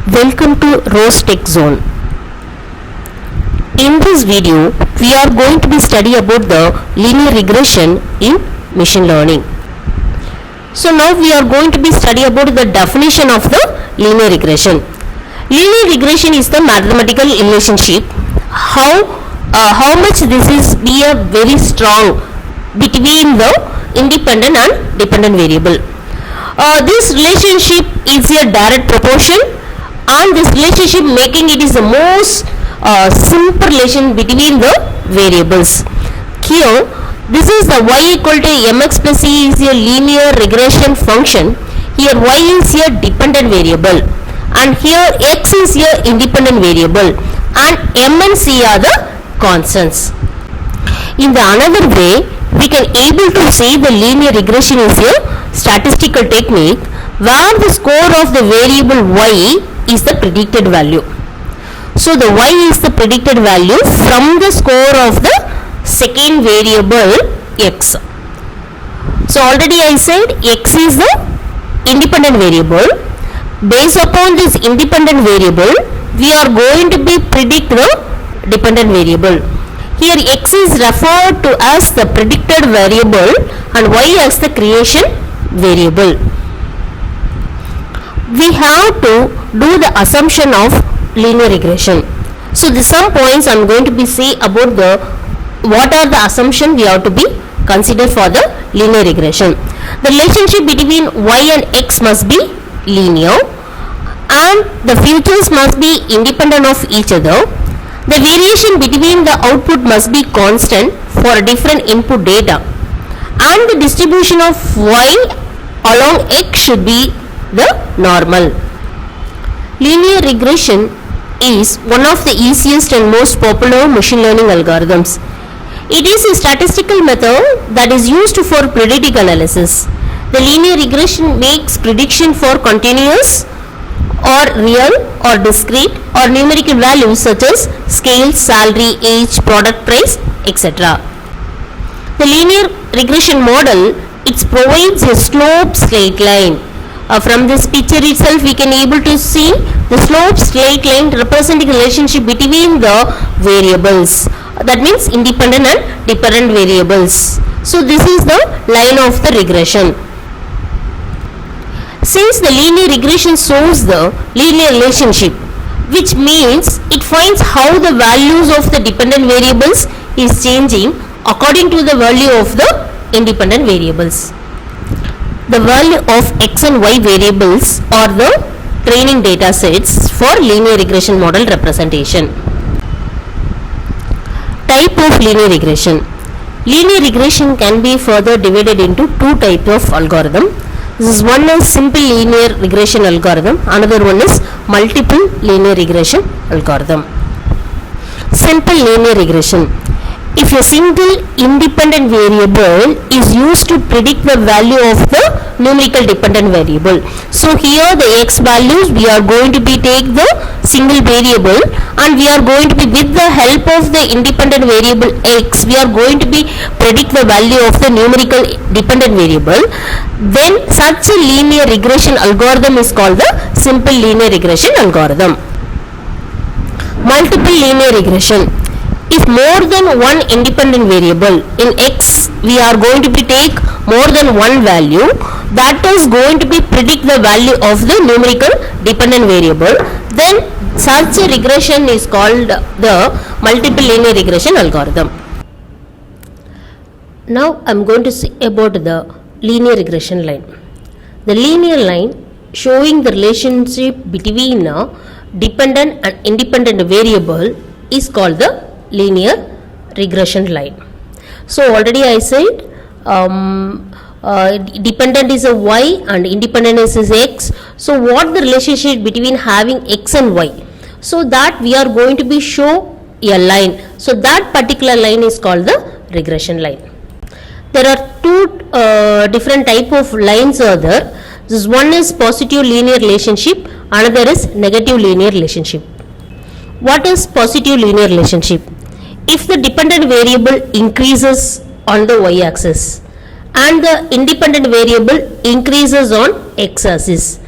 Welcome to Rose Tech Zone. In this video, we are going to be study about the linear regression in machine learning. So now we are going to be study about the definition of the linear regression. Linear regression is the mathematical relationship. How much this is be a very strong between the independent and dependent variable. This relationship is a direct proportion, and this relationship making it is the most simple relation between the variables. Here, this is the y equal to mx plus c is a linear regression function. Here y is a dependent variable, and here x is a independent variable, and m and c are the constants. In the another way, we can able to say the linear regression is a statistical technique where the score of the variable y is the predicted value. So the y is the predicted value from the score of the second variable x. So already I said x is the independent variable. Based upon this independent variable, we are going to be predict the dependent variable. Here x is referred to as the predicted variable and y as the creation variable. We have to do the assumption of linear regression. So the some points I am going to be say about the what are the assumption we have to be consider for the linear regression. The relationship between y and x must be linear, and the features must be independent of each other. The variation between the output must be constant for different input data, and the distribution of y along x should be the normal. Linear regression is one of the easiest and most popular machine learning algorithms. It is a statistical method that is used for predictive analysis. The linear regression makes prediction for continuous or real or discrete or numerical values such as scale, salary, age, product price, etc. The linear regression model, it provides a slope straight line. From this picture itself we can able to see the slope straight line representing relationship between the variables. That means independent and dependent variables. So this is the line of the regression. Since the linear regression shows the linear relationship, which means it finds how the values of the dependent variables is changing according to the value of the independent variables. The value of x and y variables are the training data sets for linear regression model representation. Type of linear regression. Linear regression can be further divided into two types of algorithm. This is one is simple linear regression algorithm, another one is multiple linear regression algorithm. Simple linear regression. If a single independent variable is used to predict the value of the numerical dependent variable. So here the x values we are going to be take the single variable, and we are going to be with the help of the independent variable x we are going to be predict the value of the numerical dependent variable. Then such a linear regression algorithm is called the simple linear regression algorithm. Multiple linear regression. If more than one independent variable in x we are going to be take more than one value, that is going to be predict the value of the numerical dependent variable, then such a regression is called the multiple linear regression algorithm. Now I am going to say about the linear regression line. The linear line showing the relationship between a dependent and independent variable is called the linear regression line. So already I said dependent is a y and independent is x. So what the relationship between having x and y? So that we are going to be show a line. So that particular line is called the regression line. There are two different type of lines are there. This one is positive linear relationship, another is negative linear relationship. What is positive linear relationship? If the dependent variable increases on the y-axis and the independent variable increases on x-axis,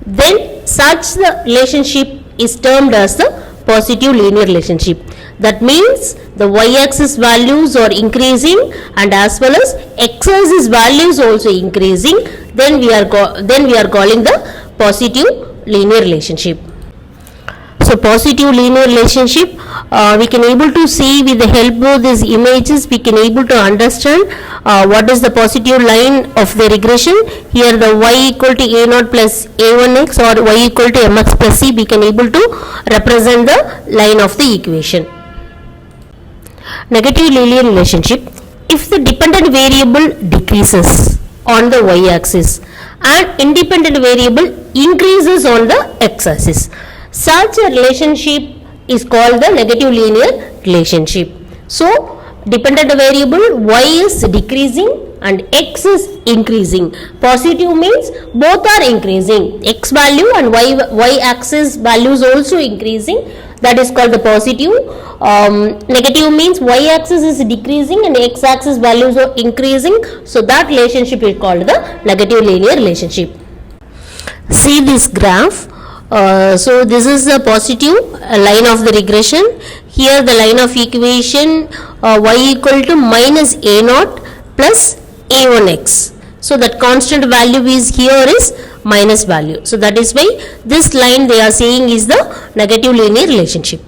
then such the relationship is termed as the positive linear relationship. That means the y-axis values are increasing and as well as x-axis values also increasing, then we are calling the positive linear relationship. So positive linear relationship, we can able to see with the help of these images, we can able to understand what is the positive line of the regression. Here the y equal to a0 plus a1x or y equal to mx plus c, we can able to represent the line of the equation. Negative linear relationship, if the dependent variable decreases on the y-axis and independent variable increases on the x-axis, such a relationship is called the negative linear relationship. So, dependent variable y is decreasing and x is increasing. Positive means both are increasing. X value and y axis values also increasing. That is called the positive. Negative means y axis is decreasing and x axis values are increasing. So, that relationship is called the negative linear relationship. See this graph. So this is the positive line of the regression. Here the line of equation y equal to minus a0 plus a1x. So that constant value is here is minus value. So that is why this line they are saying is the negative linear relationship.